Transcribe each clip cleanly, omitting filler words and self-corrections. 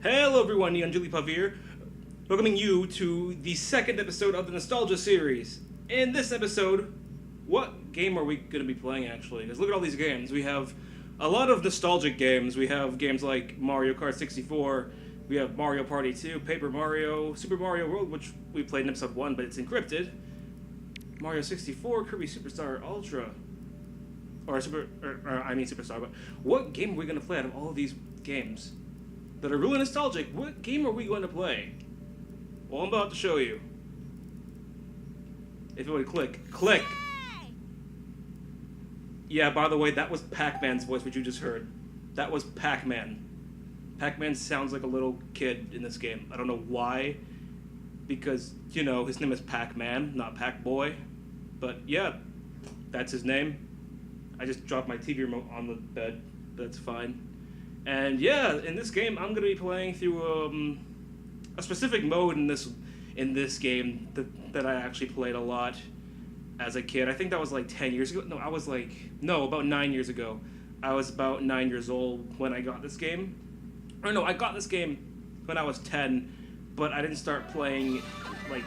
Hello everyone, NeonJP here, welcoming you to the second episode of the Nostalgia series. In this episode, what game are we going to be playing actually? Because look at all these games. We have a lot of nostalgic games. We have games like Mario Kart 64, we have Mario Party 2, Paper Mario, Super Mario World, which we played in episode 1, but it's encrypted. Mario 64, Kirby Superstar Ultra. Superstar, but what game are we going to play out of all of these games that are really nostalgic? What game are we going to play? Well, I'm about to show you. If you would click. Yeah, by the way, that was Pac-Man's voice, which you just heard. That was Pac-Man. Pac-Man sounds like a little kid in this game. I don't know why, because, you know, his name is Pac-Man, not Pac-Boy. But, yeah, that's his name. I just dropped my TV remote on the bed. That's fine. And yeah, in this game, I'm gonna be playing through a specific mode in this game that I actually played a lot as a kid. I think that was like 10 years ago. No, about 9 years ago. I was about 9 years old when I got this game. Or no, I got this game when I was 10, but I didn't start playing like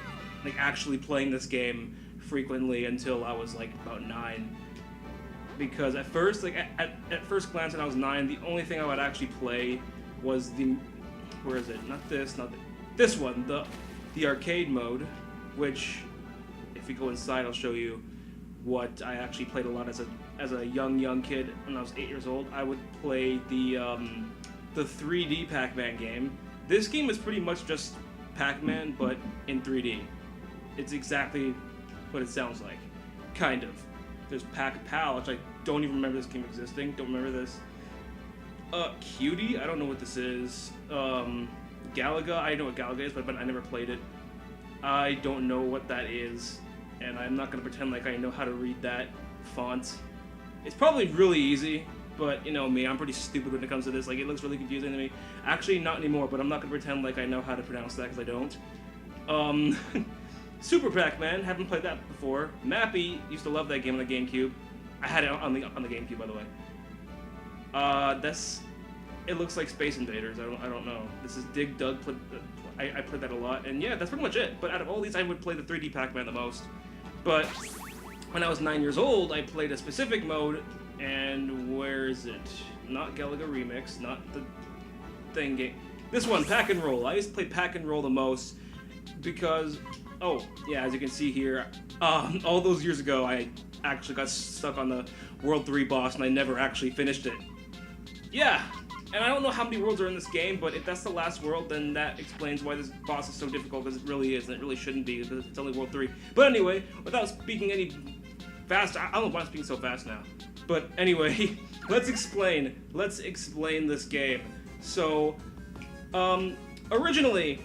actually playing this game frequently until I was like about 9. Because at first, at first glance when I was 9, the only thing I would actually play was where is it? Not this one, the arcade mode, which, if you go inside, I'll show you what I actually played a lot as a young kid when I was 8 years old. I would play the 3D Pac-Man game. This game is pretty much just Pac-Man, but in 3D. It's exactly what it sounds like, kind of. There's Pac-Pal, which I don't even remember this game existing. Don't remember this. Cutie? I don't know what this is. Galaga? I know what Galaga is, but I never played it. I don't know what that is, and I'm not going to pretend like I know how to read that font. It's probably really easy, but you know me, I'm pretty stupid when it comes to this. Like, it looks really confusing to me. Actually, not anymore, but I'm not going to pretend like I know how to pronounce that, because I don't. Super Pac-Man, haven't played that before. Mappy, used to love that game on the GameCube. I had it on the GameCube, by the way. It looks like Space Invaders. I don't know. This is Dig Dug. I played that a lot, and yeah, that's pretty much it. But out of all these, I would play the 3D Pac-Man the most. But when I was 9 years old, I played a specific mode, and where is it? Not Galaga Remix, not the thing game. This one, Pac Roll. I used to play Pac Roll the most because, oh yeah, as you can see here, all those years ago, I actually got stuck on the World 3 boss, and I never actually finished it. Yeah, and I don't know how many worlds are in this game, but if that's the last world, then that explains why this boss is so difficult, because it really is, and it really shouldn't be, because it's only World 3. But anyway, without speaking any fast, I don't know why I'm speaking so fast now. But anyway, let's explain this game. So, originally,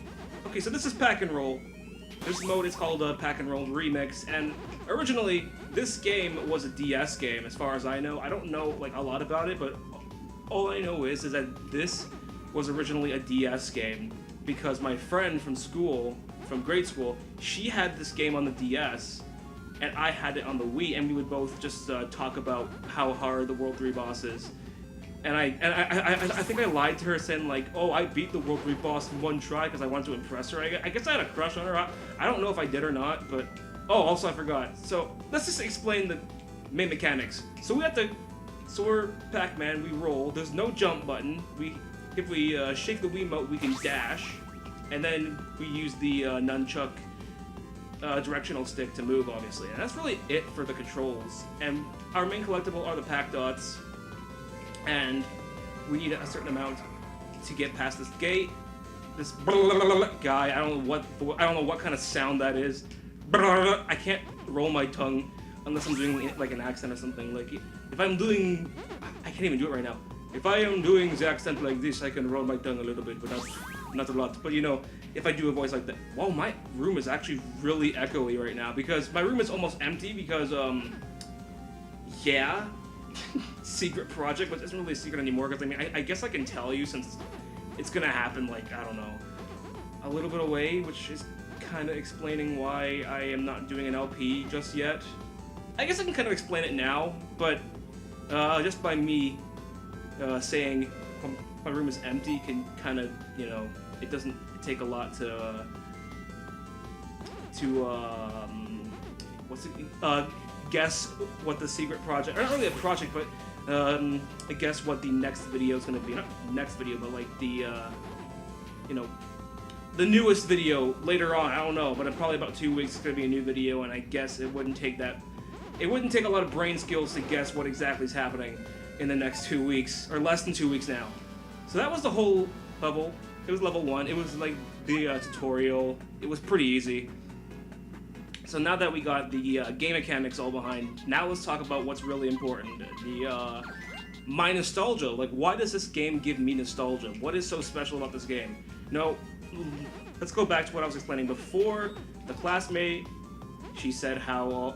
okay, so this is Pac Roll. This mode is called Pac Roll Remix, and originally, this game was a DS game, as far as I know. I don't know like a lot about it, but all I know is that this was originally a DS game, because my friend from grade school, she had this game on the DS, and I had it on the Wii, and we would both just talk about how hard the World 3 boss is. And I think I lied to her saying like, oh, I beat the World 3 boss in one try because I wanted to impress her. I guess I had a crush on her. I don't know if I did or not, but oh, also I forgot. So let's just explain the main mechanics. So we're Pac-Man. We roll. There's no jump button. If we shake the Wiimote, we can dash, and then we use the nunchuck directional stick to move, obviously. And that's really it for the controls. And our main collectible are the Pac Dots. And we need a certain amount to get past this gate. This guy, I don't know what kind of sound that is. I can't roll my tongue unless I'm doing like an accent or something. Like if I'm doing, I can't even do it right now. If I am doing the accent like this, I can roll my tongue a little bit, but not a lot. But you know, if I do a voice like that, wow, my room is actually really echoey right now because my room is almost empty because yeah. Secret project, but it's not really a secret anymore, because I mean, I guess I can tell you since it's gonna happen, like, I don't know, a little bit away, which is kind of explaining why I am not doing an LP just yet. I guess I can kind of explain it now, but just by me saying my room is empty can kind of you know, it doesn't take a lot to guess what the secret project, or not really a project, but guess what the next video is going to be. Not next video, but like the, you know, the newest video later on. I don't know, but in probably about 2 weeks it's going to be a new video, and I guess it wouldn't take a lot of brain skills to guess what exactly is happening in the next 2 weeks, or less than 2 weeks now. So that was the whole level. It was level 1. It was like the tutorial. It was pretty easy. So now that we got the game mechanics all behind, now let's talk about what's really important. My nostalgia. Like, why does this game give me nostalgia? What is so special about this game? No, let's go back to what I was explaining before. The classmate, she said how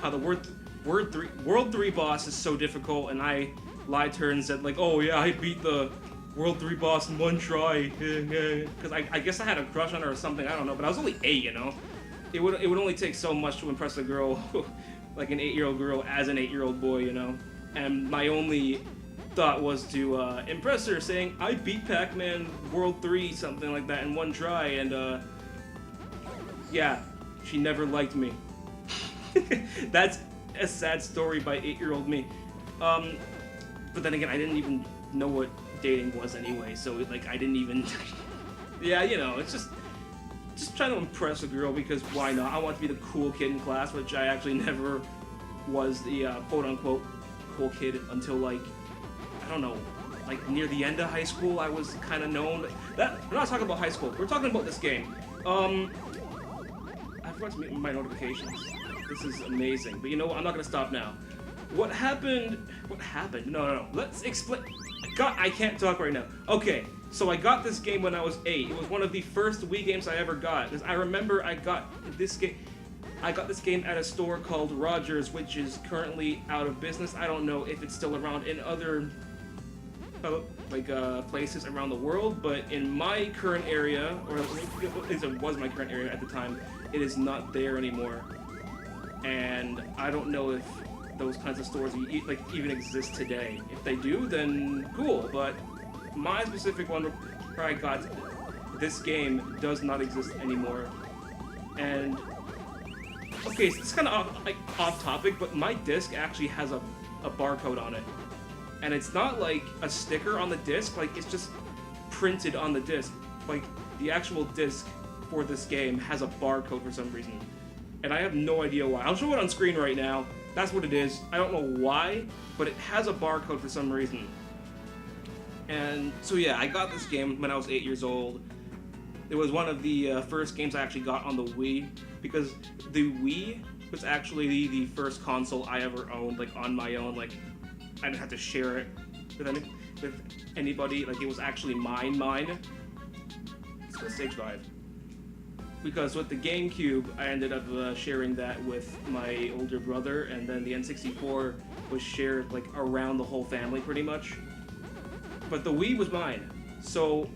the World 3 boss is so difficult, and I lied to her and said like, oh yeah, I beat the World 3 boss in 1 try. Because I guess I had a crush on her or something, I don't know, but I was only 8, you know? It would only take so much to impress a girl, like an 8-year-old girl as an 8-year-old boy, you know? And my only thought was to impress her, saying, I beat Pac-Man World 3, something like that, in 1 try, and yeah, she never liked me. That's a sad story by 8-year-old me. But then again, I didn't even know what dating was anyway, so like I didn't even... Yeah, you know, it's just trying to impress a girl because why not? I want to be the cool kid in class, which I actually never was the quote-unquote cool kid until like, I don't know, like near the end of high school I was kind of known. We're not talking about high school, we're talking about this game. I forgot to mute my notifications. This is amazing, but you know what, I'm not gonna stop now. What happened? No, let's explain. I can't talk right now. Okay, so I got this game when I was 8. It was one of the first Wii games I ever got. Because I remember I got this game at a store called Rogers, which is currently out of business. I don't know if it's still around in other places around the world, but in my current area, or at least it was my current area at the time, it is not there anymore. And I don't know if those kinds of stores even exist today. If they do, then cool, but my specific one where I got this game does not exist anymore. And okay, so it's kind of off topic, but my disc actually has a barcode on it. And it's not like a sticker on the disc, like it's just printed on the disc. Like the actual disc for this game has a barcode for some reason. And I have no idea why. I'll show it on screen right now. That's what it is. I don't know why, but it has a barcode for some reason. And so yeah, I got this game when I was 8 years old. It was one of the first games I actually got on the Wii, because the Wii was actually the first console I ever owned, like on my own. Like I didn't have to share it with anybody. Like it was actually mine. Let's go stage 5. Because with the GameCube, I ended up sharing that with my older brother, and then the N64 was shared like around the whole family pretty much. But the Wii was mine, so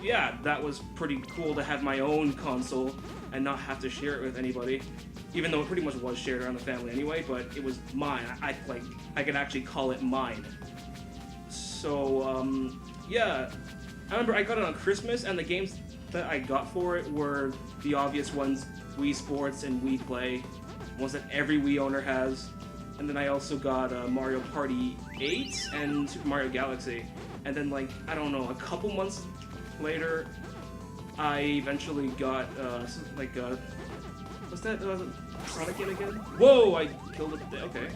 yeah, that was pretty cool to have my own console and not have to share it with anybody. Even though it pretty much was shared around the family anyway, but it was mine. I could actually call it mine. So yeah, I remember I got it on Christmas, and the games that I got for it were the obvious ones: Wii Sports and Wii Play, ones that every Wii owner has. And then I also got Mario Party 8 and Super Mario Galaxy. And then like, I don't know, a couple months later, I eventually got what's that? Sonic game again? Whoa! I killed it. Okay,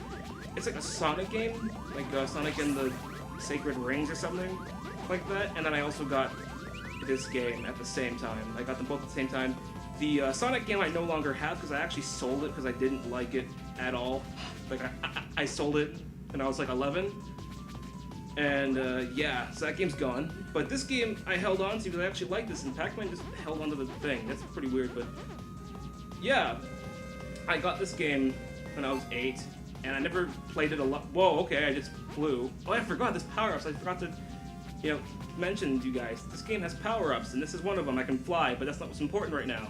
it's like a Sonic game, like Sonic and the Sacred Rings or something like that. And then I also got this game at the same time. I got them both at the same time. The Sonic game I no longer have because I actually sold it because I didn't like it at all. Like I sold it when I was like 11. And yeah, so that game's gone. But this game I held on to because I actually like this, and Pac-Man just held onto the thing. That's pretty weird, but yeah, I got this game when I was 8, and I never played it a lot. Whoa, okay, I just flew. Oh, I forgot, there's power-ups. I forgot to, mention to you guys. This game has power-ups, and this is one of them. I can fly, but that's not what's important right now.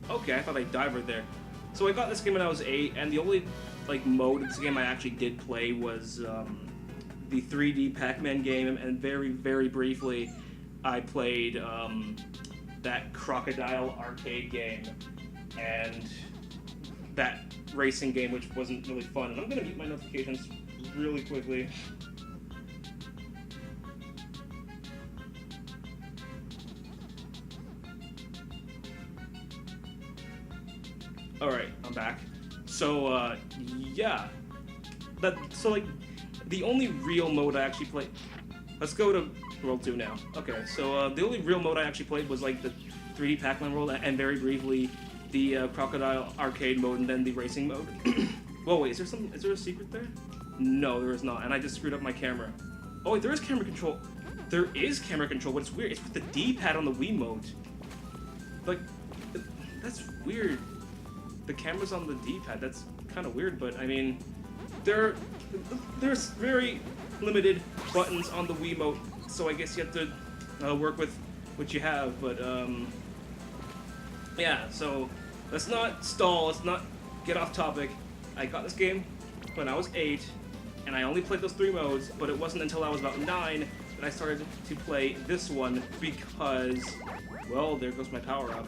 Okay, I thought I died right there. So I got this game when I was 8, and the only, mode of this game I actually did play was, the 3D Pac-Man game, and very, very briefly, I played that Crocodile arcade game, and that racing game, which wasn't really fun. And I'm gonna mute my notifications really quickly. Alright, I'm back. So, yeah. So, like, the only real mode I actually played... Let's go to World 2 now. Okay, so, the only real mode I actually played was, like, the 3D Pac-Man world, and very briefly, the Crocodile arcade mode, and then the racing mode. Whoa, wait, is there a secret there? No, there is not, and I just screwed up my camera. Oh, wait, there is camera control. There is camera control, but it's weird. It's with the D-pad on the Wii mode. Like, that's weird. The camera's on the D-pad. That's kind of weird, but I mean, there's very limited buttons on the Wiimote, so I guess you have to work with what you have. But yeah. So let's not stall. Let's not get off topic. I got this game when I was 8, and I only played those 3 modes. But it wasn't until I was about 9 that I started to play this one because, well, there goes my power up.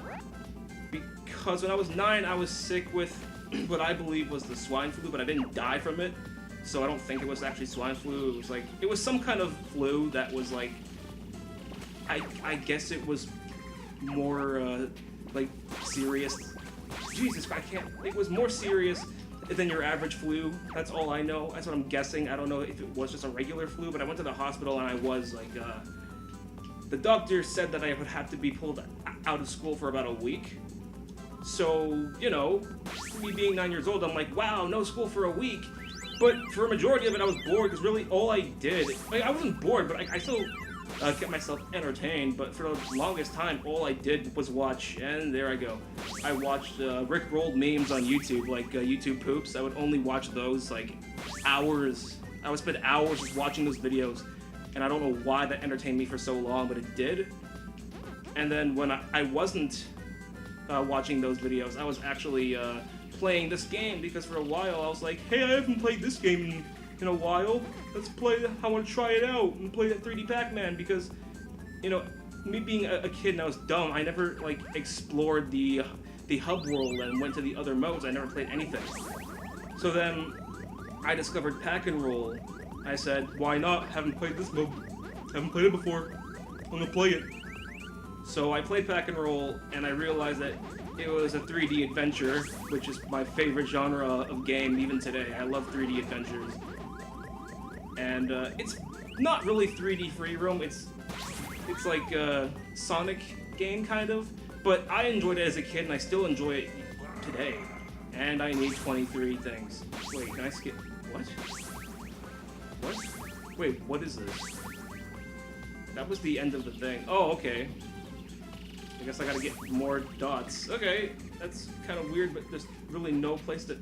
Because when I was 9, I was sick with what I believe was the swine flu, but I didn't die from it, so I don't think it was actually swine flu. It was some kind of flu that was like, I guess it was more like serious. Jesus, it was more serious than your average flu. That's all I know. That's what I'm guessing. I don't know if it was just a regular flu, but I went to the hospital and I was like, the doctor said that I would have to be pulled out of school for about a week. So, you know, me being 9 years old, I'm like, wow, no school for a week. But for a majority of it, I was bored, because really all I did, like, I wasn't bored, but I still kept myself entertained. But for the longest time, all I did was watch, and there I go. I watched Rick Rolled memes on YouTube, like YouTube poops. I would only watch those, like, hours. I would spend hours just watching those videos, and I don't know why that entertained me for so long, but it did. And then when I wasn't watching those videos, I was actually playing this game, because for a while I was like, hey, I haven't played this game in a while. Let's play, I want to try it out and play that 3D Pac-Man, because, you know, me being a kid and I was dumb, I never, like, explored the hub world and went to the other modes. I never played anything. So then I discovered Pac Roll. I said, why not? Haven't played this mode. Haven't played it before. I'm gonna play it. So I played Pac Roll, and I realized that it was a 3D adventure, which is my favorite genre of game even today. I love 3D adventures. And it's not really 3D free roam, it's like a Sonic game, kind of. But I enjoyed it as a kid, and I still enjoy it today. And I need 23 things. Wait, can I skip? What? What? Wait, what is this? That was the end of the thing. Oh, okay. I guess I gotta get more dots. Okay, that's kind of weird, but there's really no place to...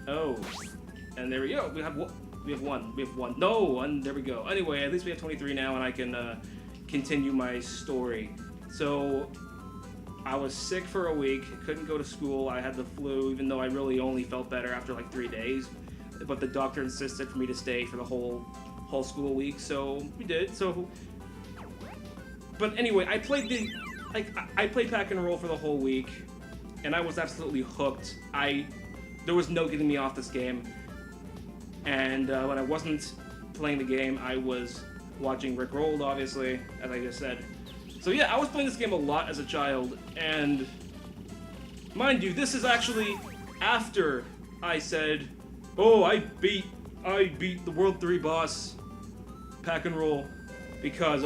Oh. And there we go. We have one. No! And there we go. Anyway, at least we have 23 now, and I can continue my story. So, I was sick for a week, couldn't go to school, I had the flu, even though I really only felt better after like 3 days. But the doctor insisted for me to stay for the whole school week, so we did. So, but anyway, I played Pac Roll for the whole week, and I was absolutely hooked. There was no getting me off this game. And when I wasn't playing the game, I was watching Rick Rolled, obviously, as I just said. So yeah, I was playing this game a lot as a child, and mind you, this is actually after I said, oh, I beat the World 3 boss, Pac Roll, because,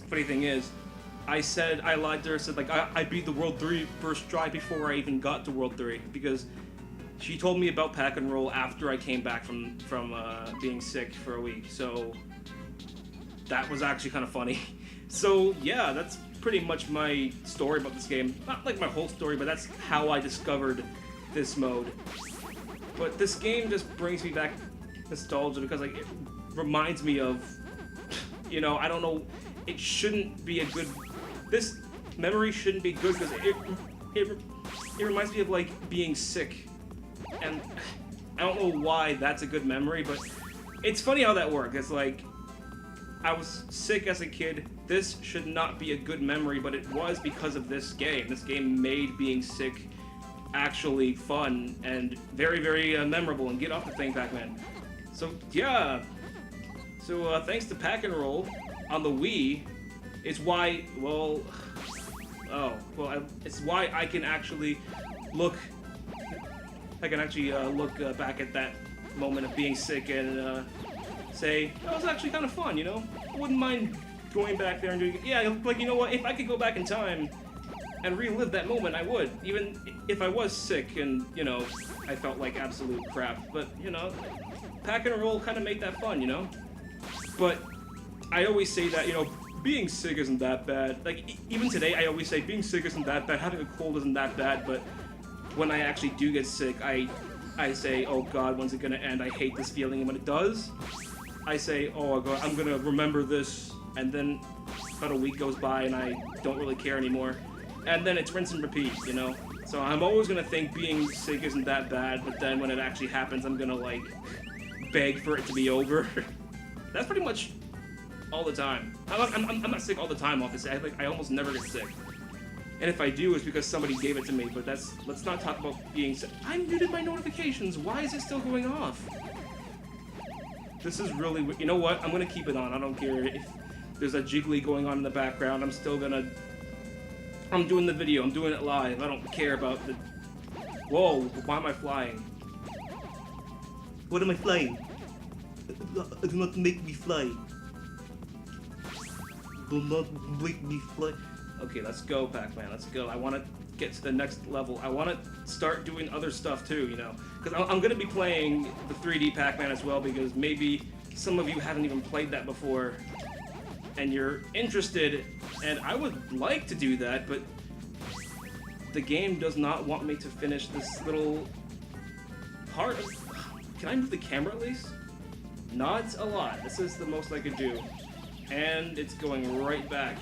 funny thing is, I lied to her, said, like, I beat the World 3 first try before I even got to World 3, because she told me about Pac Roll after I came back from being sick for a week, so that was actually kind of funny. So, yeah, that's pretty much my story about this game. Not like my whole story, but that's how I discovered this mode. But this game just brings me back nostalgia, because, like, it reminds me of, you know, I don't know, it shouldn't be a good... This memory shouldn't be good, because it reminds me of, like, being sick. And I don't know why that's a good memory, but It's funny how that worked. It's like, I was sick as a kid. This should not be a good memory, but it was because of this game. This game made being sick actually fun and very, very memorable. And get off the thing, Pac-Man. So, yeah. So, thanks to Pac Roll on the Wii, it's why, well... it's why I can actually look... look back at that moment of being sick and say, that was actually kind of fun, you know? I wouldn't mind going back there and doing it. Yeah, like, you know what? If I could go back in time and relive that moment, I would. Even if I was sick and, you know, I felt like absolute crap. But, you know, Pac and Roll kind of made that fun, you know? But I always say that, you know, being sick isn't that bad. Like, even today, I always say being sick isn't that bad. Having a cold isn't that bad. But when I actually do get sick, I say, oh god, when's it gonna end? I hate this feeling. And when it does, I say, oh god, I'm gonna remember this. And then about a week goes by and I don't really care anymore. And then it's rinse and repeat, you know? So I'm always gonna think being sick isn't that bad, but then when it actually happens, I'm gonna, like, beg for it to be over. That's pretty much all the time. I'm not sick all the time, obviously. I almost never get sick. And if I do, it's because somebody gave it to me, but let's not talk about being sick. I muted my notifications. Why is it still going off? This is really weird. You know what? I'm gonna keep it on. I don't care if there's a jiggly going on in the background. I'm still gonna... I'm doing the video. I'm doing it live. I don't care about the... Whoa, why am I flying? What am I flying? Do not make me fly. Do not make me fly. Okay, let's go, Pac-Man. Let's go. I want to get to the next level. I want to start doing other stuff too, you know? Because I'm going to be playing the 3D Pac-Man as well, because maybe some of you haven't even played that before, and you're interested, and I would like to do that, but the game does not want me to finish this little part of... Can I move the camera at least? Not a lot. This is the most I could do. And it's going right back.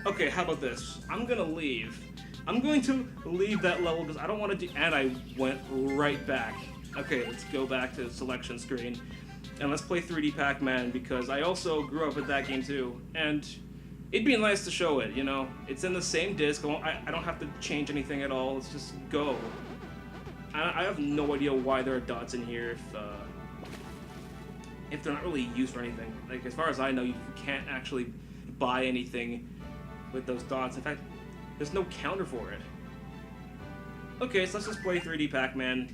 Okay, how about this? I'm gonna leave. I'm going to leave that level because I don't want to do... And I went right back. Okay, let's go back to the selection screen. And let's play 3D Pac-Man because I also grew up with that game too. And it'd be nice to show it, you know? It's in the same disc. I don't have to change anything at all. Let's just go. I have no idea why there are dots in here if they're not really used for anything. Like, as far as I know, you can't actually buy anything with those dots. In fact, there's no counter for it. Okay, so let's just play 3D Pac-Man.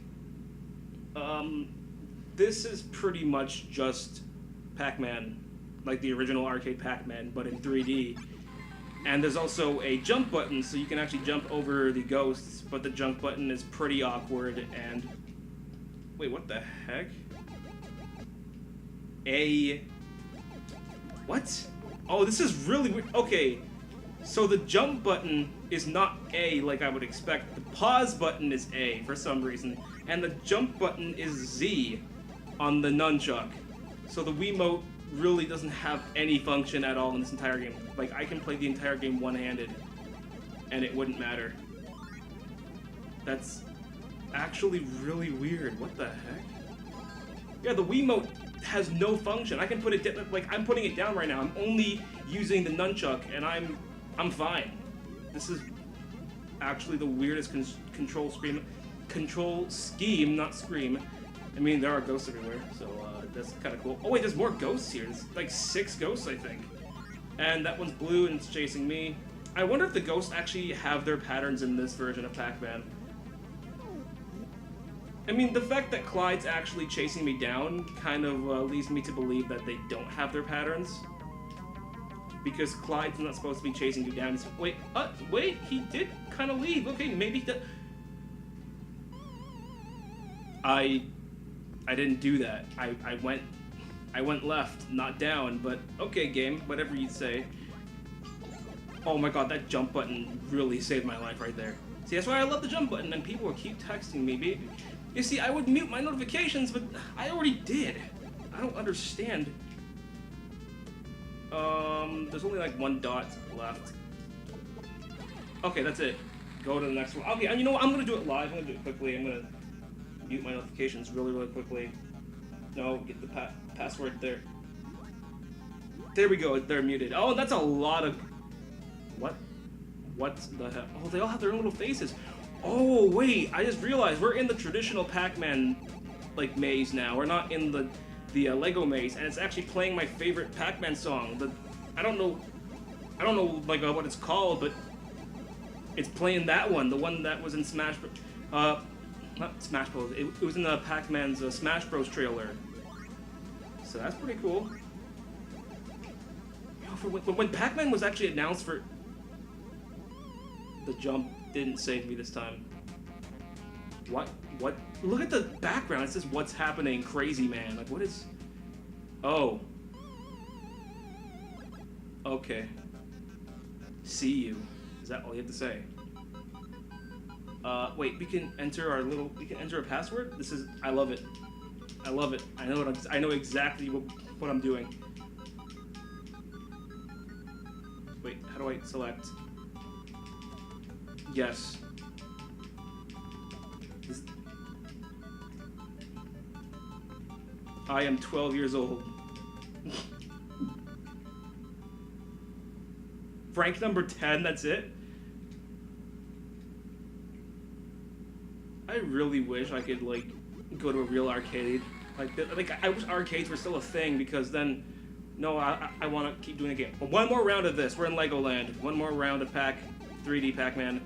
This is pretty much just Pac-Man, like the original arcade Pac-Man, but in 3D. And there's also a jump button, so you can actually jump over the ghosts, but the jump button is pretty awkward, and... Wait, what the heck? What? Oh, this is really weird. Okay, so the jump button is not A like I would expect. The pause button is A for some reason, and the jump button is Z on the nunchuck. So the Wiimote really doesn't have any function at all in this entire game. Like, I can play the entire game one-handed, and it wouldn't matter. That's actually really weird. What the heck? Yeah, the Wiimote has no function. I can put it, like, I'm putting it down right now. I'm only using the nunchuck, and I'm fine. This is actually the weirdest control scheme, not scream. I mean, there are ghosts everywhere, so that's kind of cool. Oh wait, there's more ghosts here. There's like 6 ghosts, I think. And that one's blue and it's chasing me. I wonder if the ghosts actually have their patterns in this version of Pac-Man. I mean, the fact that Clyde's actually chasing me down kind of leads me to believe that they don't have their patterns. Because Clyde's not supposed to be chasing you down. Wait, he did kind of leave. Okay, maybe I didn't do that. I went left, not down, but okay, game, whatever you say. Oh my god, that jump button really saved my life right there. See, that's why I love the jump button, and people will keep texting me, baby. You see, I would mute my notifications, but I already did. I don't understand. There's only like 1 dot left. Okay, that's it. go to the next one. Okay, and you know what? I'm gonna do it live. I'm gonna do it quickly. I'm gonna mute my notifications really, really quickly. No, get the password there. There we go. They're muted. Oh, that's a lot of... What? What the hell? Oh, they all have their own little faces. Oh, wait. I just realized we're in the traditional Pac-Man, like, maze now. We're not in the Lego maze, and it's actually playing my favorite Pac-Man song. I don't know, like, what it's called, but it's playing that one, the one that was in Smash Bros. Not Smash Bros. It was in the Pac-Man's Smash Bros. Trailer. So that's pretty cool. When Pac-Man was actually announced for... The jump didn't save me this time. What? Look at the background. It says, "What's happening, crazy man?" Like, what is... Oh. Okay. See you. Is that all you have to say? Wait, we can enter a password? This is... I love it. I love it. I know exactly what I'm doing. Wait, how do I select? Yes. I am 12 years old. Rank number 10, that's it? I really wish I could, like, go to a real arcade. Like, I wish arcades were still a thing, because then... No, I want to keep doing a game. But one more round of this. We're in Legoland. One more round of 3D Pac-Man.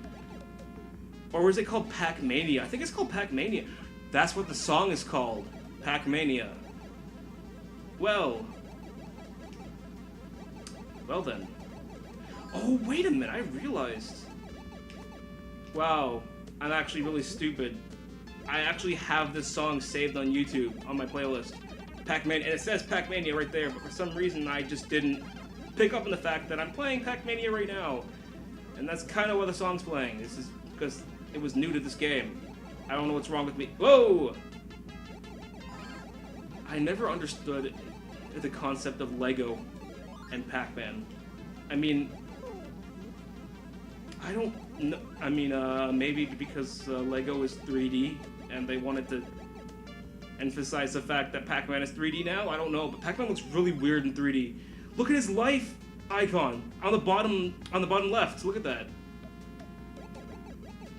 Or is it called Pac-Mania? I think it's called Pac-Mania. That's what the song is called. Pac-Mania. Well then. Oh, wait a minute. I realized. Wow. I'm actually really stupid. I actually have this song saved on YouTube on my playlist. Pac-Man, and it says Pac-Mania right there, but for some reason I just didn't pick up on the fact that I'm playing Pac-Mania right now. And that's kind of why the song's playing. This is because it was new to this game. I don't know what's wrong with me. Whoa! I never understood the concept of Lego and Pac-Man. I mean, I don't know. I mean, maybe because Lego is 3D and they wanted to emphasize the fact that Pac-Man is 3D now? I don't know, but Pac-Man looks really weird in 3D. Look at his life icon on the bottom left. Look at that.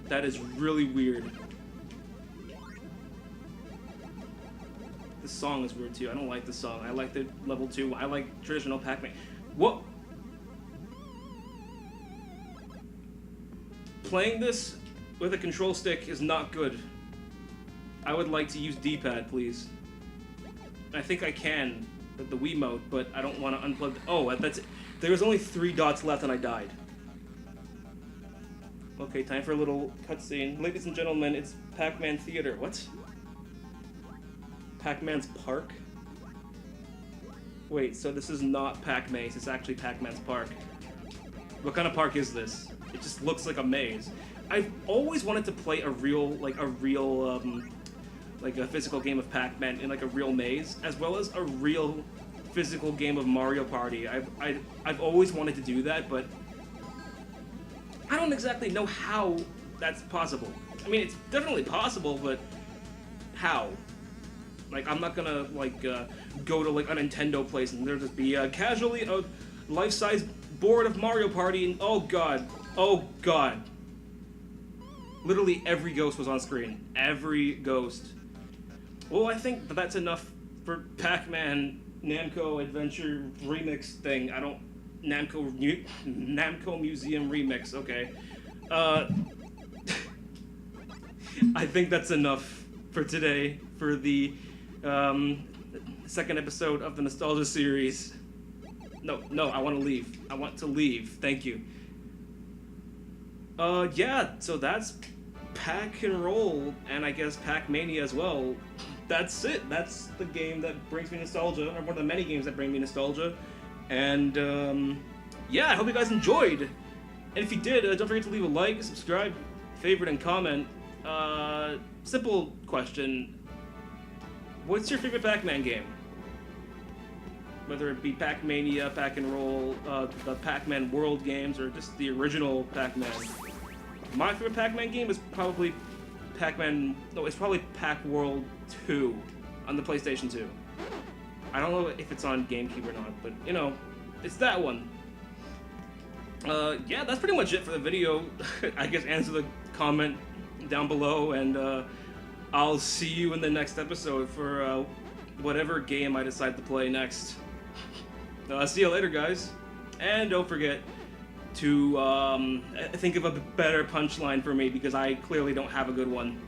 That is really weird. This song is weird too. I don't like the song. I like the level 2. I like traditional Pac-Man. What? Playing this with a control stick is not good. I would like to use D-pad, please. I think I can with the Wiimote, but I don't want to unplug. Oh, that's it. There was only 3 dots left, and I died. Okay, time for a little cutscene. Ladies and gentlemen, it's Pac-Man Theater. What? Pac-Man's Park? Wait, so this is not Pac-Maze. It's actually Pac-Man's Park. What kind of park is this? It just looks like a maze. I've always wanted to play a physical game of Pac-Man in like a real maze, as well as a real physical game of Mario Party. I've always wanted to do that, but I don't exactly know how that's possible. I mean, it's definitely possible, but how? Like, I'm not gonna like go to like a Nintendo place and there'll just be casually a life-size board of Mario Party, and oh god, literally every ghost was on screen. Every ghost. Well, I think that's enough for Pac-Man Namco Adventure Remix thing. Namco Museum Remix, okay. I think that's enough for today, for the second episode of the Nostalgia series. No, I want to leave. I want to leave. Thank you. Yeah, so that's Pac Roll, and I guess Pac-Mania as well. That's it. That's the game that brings me nostalgia, or one of the many games that bring me nostalgia. And, yeah, I hope you guys enjoyed. And if you did, don't forget to leave a like, subscribe, favorite, and comment. Simple question. What's your favorite Pac-Man game? Whether it be Pac-Mania, Pac and Roll, the Pac-Man World games, or just the original Pac-Man. My favorite Pac-Man game is probably Pac-Man. No, it's probably Pac World 2 on the PlayStation 2. I don't know if it's on GameCube or not, but you know, it's that one. Yeah, that's pretty much it for the video. I guess answer the comment down below, and I'll see you in the next episode for whatever game I decide to play next. See you later, guys. And don't forget to think of a better punchline for me, because I clearly don't have a good one.